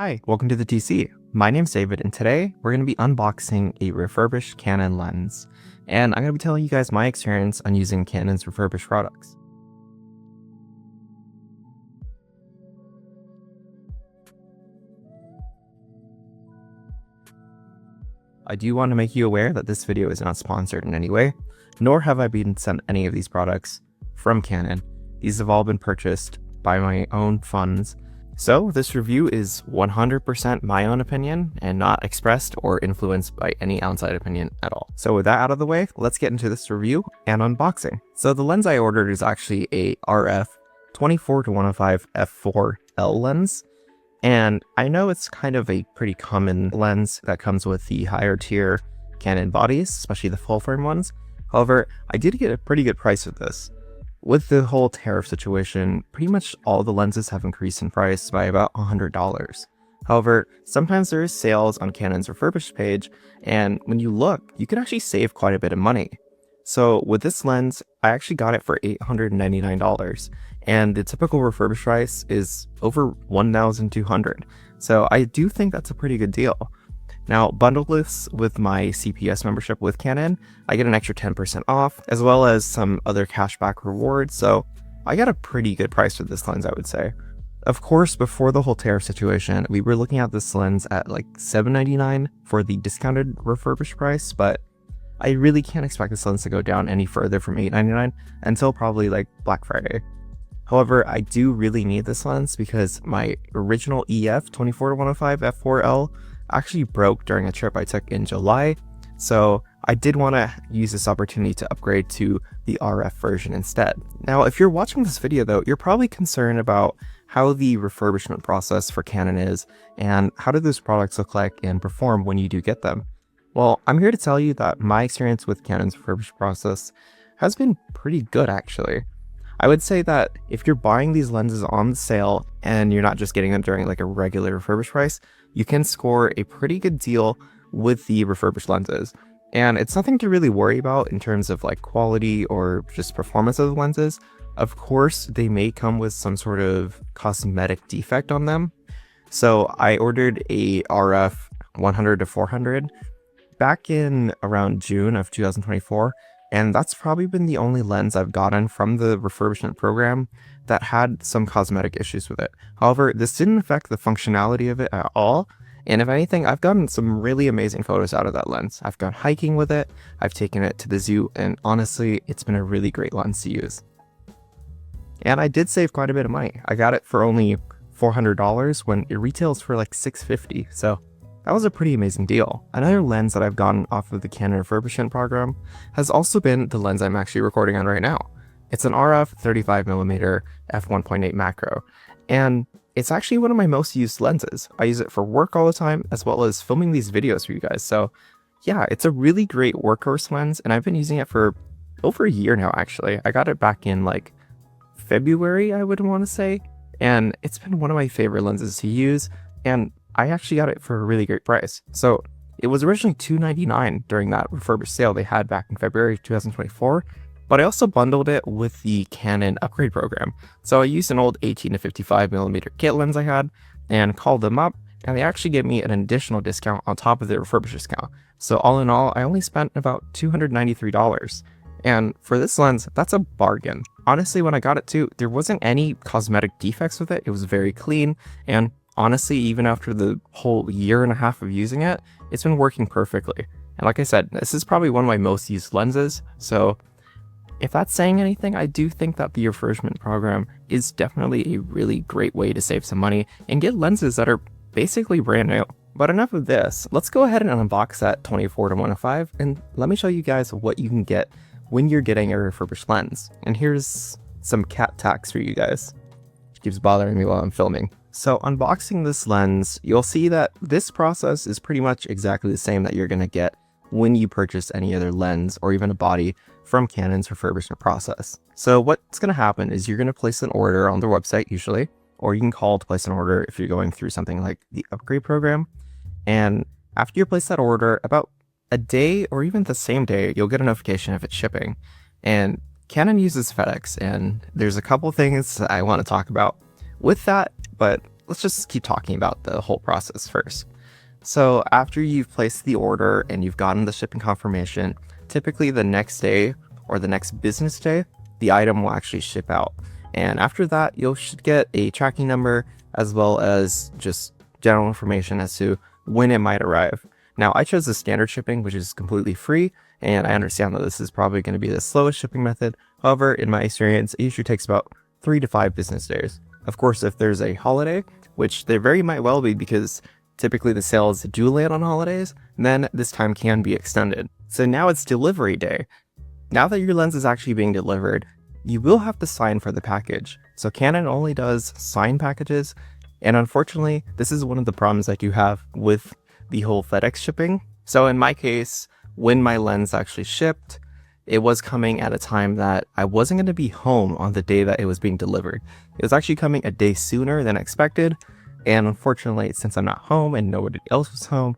Hi, welcome to the TC. My name's David, and today we're going to be unboxing a refurbished Canon lens. And I'm going to be telling you guys my experience on using Canon's refurbished products. I do want to make you aware that this video is not sponsored in any way, nor have I been sent any of these products from Canon. These have all been purchased by my own funds. So this review is 100% my own opinion and not expressed or influenced by any outside opinion at all. So with that out of the way, let's get into this review and unboxing. So the lens I ordered is actually a RF 24-105 f4L lens. And I know it's kind of a pretty common lens that comes with the higher tier Canon bodies, especially the full frame ones. However, I did get a pretty good price with this. With the whole tariff situation, pretty much all the lenses have increased in price by about $100. However, sometimes there is sales on Canon's refurbished page, and when you look, you can actually save quite a bit of money. So with this lens, I actually got it for $899, and the typical refurbished price is over $1,200. So I do think that's a pretty good deal. Now, bundle this with my CPS membership with Canon, I get an extra 10% off, as well as some other cashback rewards, so I got a pretty good price for this lens, I would say. Of course, before the whole tariff situation, we were looking at this lens at like $799 for the discounted refurbished price, but I really can't expect this lens to go down any further from $899 until probably like Black Friday. However, I do really need this lens because my original EF 24-105 f4L actually broke during a trip I took in July, so I did want to use this opportunity to upgrade to the RF version instead. Now, if you're watching this video though, you're probably concerned about how the refurbishment process for Canon is and how do those products look like and perform when you do get them. Well, I'm here to tell you that my experience with Canon's refurbished process has been pretty good actually. I would say that if you're buying these lenses on sale and you're not just getting them during like a regular refurbished price, you can score a pretty good deal with the refurbished lenses. And it's nothing to really worry about in terms of like quality or just performance of the lenses. Of course, they may come with some sort of cosmetic defect on them. So I ordered a RF 100-400 back in around June of 2024. And that's probably been the only lens I've gotten from the refurbishment program that had some cosmetic issues with it. However, this didn't affect the functionality of it at all. And if anything, I've gotten some really amazing photos out of that lens. I've gone hiking with it, I've taken it to the zoo, and honestly, it's been a really great lens to use. And I did save quite a bit of money. I got it for only $400 when it retails for like $650. So that was a pretty amazing deal. Another lens that I've gotten off of the Canon refurbishment program has also been the lens I'm actually recording on right now. It's an RF 35mm f1.8 macro, and it's actually one of my most used lenses. I use it for work all the time, as well as filming these videos for you guys. So yeah, it's a really great workhorse lens, and I've been using it for over a year now, actually. I got it back in like February, I would want to say, and it's been one of my favorite lenses to use, and I actually got it for a really great price. So it was originally $299 during that refurbished sale they had back in February 2024, but I also bundled it with the Canon upgrade program. So I used an old 18-55mm kit lens I had and called them up, and they actually gave me an additional discount on top of the refurbished discount. So all in all, I only spent about $293. And for this lens, that's a bargain. Honestly, when I got it too, there wasn't any cosmetic defects with it. It was very clean, and honestly, even after the whole year and a half of using it, it's been working perfectly. And like I said, this is probably one of my most used lenses, so if that's saying anything, I do think that the refurbishment program is definitely a really great way to save some money and get lenses that are basically brand new. But enough of this, let's go ahead and unbox that 24-105, and let me show you guys what you can get when you're getting a refurbished lens. And here's some cat tax for you guys. It keeps bothering me while I'm filming. So unboxing this lens, you'll see that this process is pretty much exactly the same that you're going to get when you purchase any other lens or even a body from Canon's refurbishment process. So what's going to happen is you're going to place an order on their website usually, or you can call to place an order if you're going through something like the upgrade program. And after you place that order, about a day or even the same day, you'll get a notification if it's shipping. And Canon uses FedEx, and there's a couple things I want to talk about with that, but let's just keep talking about the whole process first. So after you've placed the order and you've gotten the shipping confirmation, typically the next day or the next business day, the item will actually ship out. And after that, you should get a tracking number as well as just general information as to when it might arrive. Now, I chose the standard shipping, which is completely free, and I understand that this is probably going to be the slowest shipping method. However, in my experience, it usually takes about 3 to 5 business days. Of course, if there's a holiday, which there very might well be because typically the sales do land on holidays, then this time can be extended. So now it's delivery day. Now that your lens is actually being delivered, you will have to sign for the package. So Canon only does signed packages, and unfortunately, this is one of the problems that you have with the whole FedEx shipping. So in my case, when my lens actually shipped, it was coming at a time that I wasn't going to be home on the day that it was being delivered. It was actually coming a day sooner than expected, and unfortunately, since I'm not home and nobody else was home,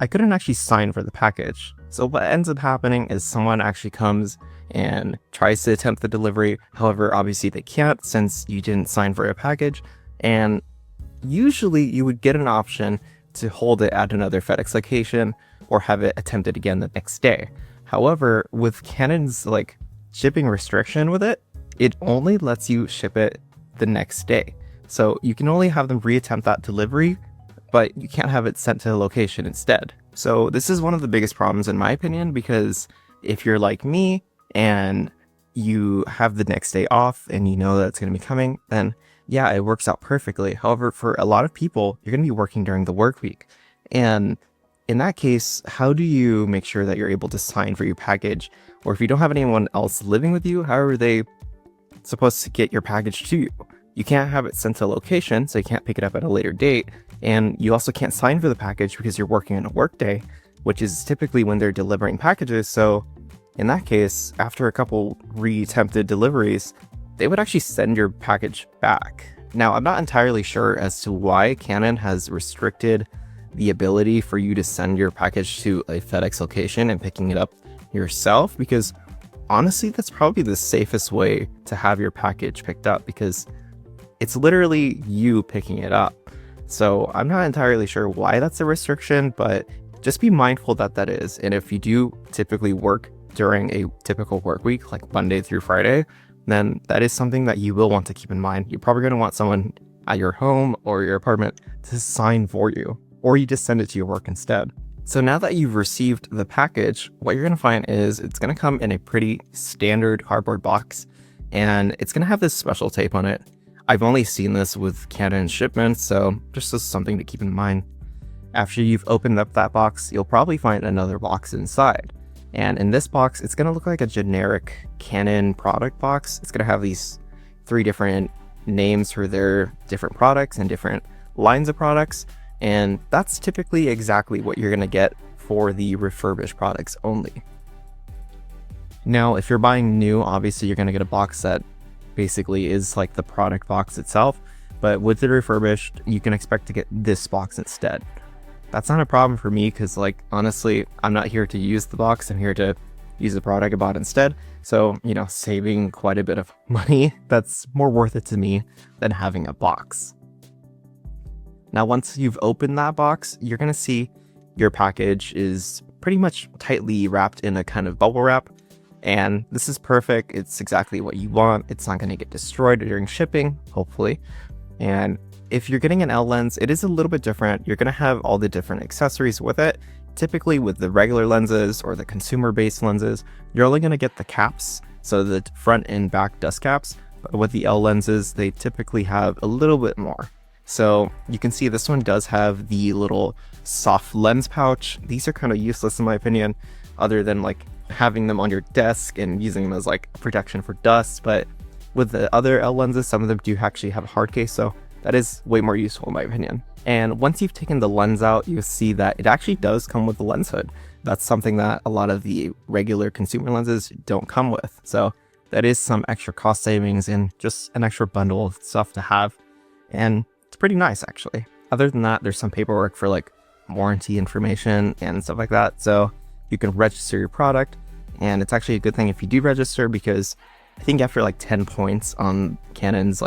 I couldn't actually sign for the package. So what ends up happening is someone actually comes and tries to attempt the delivery. However, obviously they can't since you didn't sign for a package, and usually you would get an option to hold it at another FedEx location or have it attempted again the next day. However, with Canon's shipping restriction with it, it only lets you ship it the next day. So you can only have them reattempt that delivery, but you can't have it sent to a location instead. So this is one of the biggest problems in my opinion, because if you're like me and you have the next day off and you know that it's going to be coming, then yeah, it works out perfectly. However, for a lot of people, you're going to be working during the work week. And in that case, how do you make sure that you're able to sign for your package? Or if you don't have anyone else living with you, how are they supposed to get your package to you? You can't have it sent to a location, so you can't pick it up at a later date. And you also can't sign for the package because you're working on a work day, which is typically when they're delivering packages. So in that case, after a couple re-attempted deliveries, they would actually send your package back. Now, I'm not entirely sure as to why Canon has restricted the ability for you to send your package to a FedEx location and picking it up yourself, because honestly, that's probably the safest way to have your package picked up, because it's literally you picking it up. So I'm not entirely sure why that's a restriction, but just be mindful that that is. And if you do typically work during a typical work week, like Monday through Friday, then that is something that you will want to keep in mind. You're probably going to want someone at your home or your apartment to sign for you, or you just send it to your work instead. So now that you've received the package, what you're going to find is it's going to come in a pretty standard cardboard box, and it's going to have this special tape on it. I've only seen this with Canon shipments, so just as something to keep in mind. After you've opened up that box, you'll probably find another box inside. And in this box, it's going to look like a generic Canon product box. It's going to have these 3 different names for their different products and different lines of products. And that's typically exactly what you're going to get for the refurbished products only. Now, if you're buying new, obviously you're going to get a box that basically is like the product box itself. But with the refurbished, you can expect to get this box instead. That's not a problem for me because, honestly, I'm not here to use the box. I'm here to use the product I bought instead. So, saving quite a bit of money, that's more worth it to me than having a box. Now, once you've opened that box, you're going to see your package is pretty much tightly wrapped in a kind of bubble wrap. And this is perfect. It's exactly what you want. It's not going to get destroyed during shipping, hopefully. And if you're getting an L lens, it is a little bit different. You're going to have all the different accessories with it. Typically with the regular lenses or the consumer-based lenses, you're only going to get the caps, so the front and back dust caps. But with the L lenses, they typically have a little bit more. So you can see this one does have the little soft lens pouch. These are kind of useless in my opinion, other than having them on your desk and using them as protection for dust. But with the other L lenses, some of them do actually have a hard case, so that is way more useful in my opinion. And once you've taken the lens out, you'll see that it actually does come with the lens hood. That's something that a lot of the regular consumer lenses don't come with. So that is some extra cost savings and just an extra bundle of stuff to have. And it's pretty nice actually. Other than that, there's some paperwork for warranty information and stuff like that. So you can register your product. And it's actually a good thing if you do register, because I think after 10 points on Canon's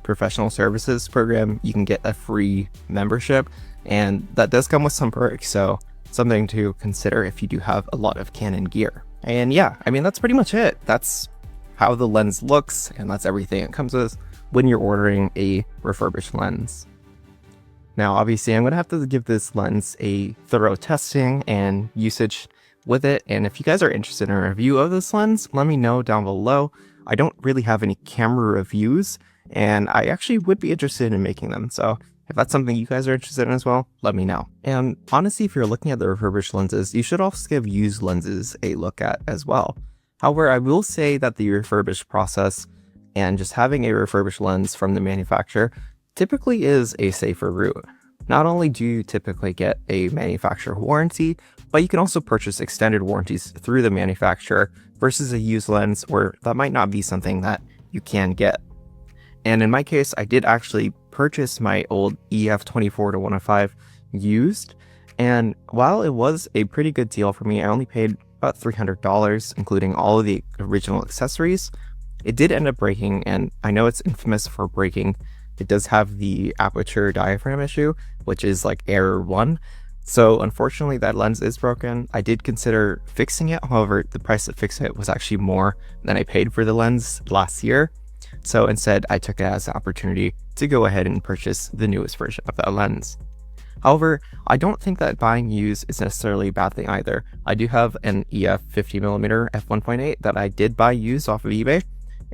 professional services program, you can get a free membership, and that does come with some perks, so something to consider if you do have a lot of Canon gear. And yeah, I mean, that's pretty much it. That's how the lens looks, and that's everything it comes with when you're ordering a refurbished lens. Now, obviously, I'm going to have to give this lens a thorough testing and usage with it, and if you guys are interested in a review of this lens, let me know down below. I don't really have any camera reviews, and I actually would be interested in making them, so if that's something you guys are interested in as well, let me know. And honestly, if you're looking at the refurbished lenses, you should also give used lenses a look at as well. However, I will say that the refurbished process and just having a refurbished lens from the manufacturer typically is a safer route. Not only do you typically get a manufacturer warranty, but you can also purchase extended warranties through the manufacturer versus a used lens where that might not be something that you can get. And in my case, I did actually purchase my old EF-24-105 used, and while it was a pretty good deal for me, I only paid about $300, including all of the original accessories. It did end up breaking, and I know it's infamous for breaking. It does have the aperture diaphragm issue, which is like error 1. So unfortunately, that lens is broken. I did consider fixing it. However, the price to fix it was actually more than I paid for the lens last year. So instead, I took it as an opportunity to go ahead and purchase the newest version of that lens. However, I don't think that buying used is necessarily a bad thing either. I do have an EF 50mm f1.8 that I did buy used off of eBay,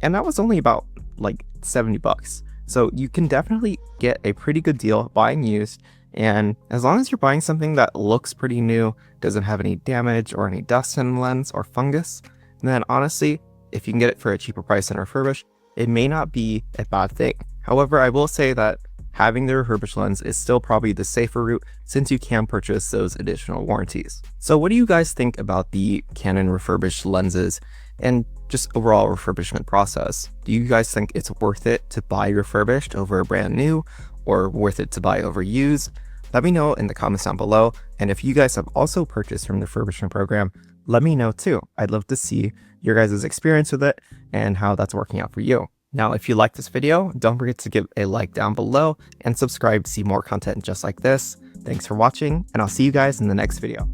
and that was only about like 70 bucks. So you can definitely get a pretty good deal buying used, and as long as you're buying something that looks pretty new, doesn't have any damage or any dust in the lens or fungus, then honestly, if you can get it for a cheaper price than refurbished, it may not be a bad thing. However, I will say that having the refurbished lens is still probably the safer route since you can purchase those additional warranties. So what do you guys think about the Canon refurbished lenses and just overall refurbishment process? Do you guys think it's worth it to buy refurbished over brand new, or worth it to buy over used? Let me know in the comments down below, and if you guys have also purchased from the refurbishment program, let me know too. I'd love to see your guys' experience with it and how that's working out for you. Now, if you like this video, don't forget to give a like down below and subscribe to see more content just like this. Thanks for watching, and I'll see you guys in the next video.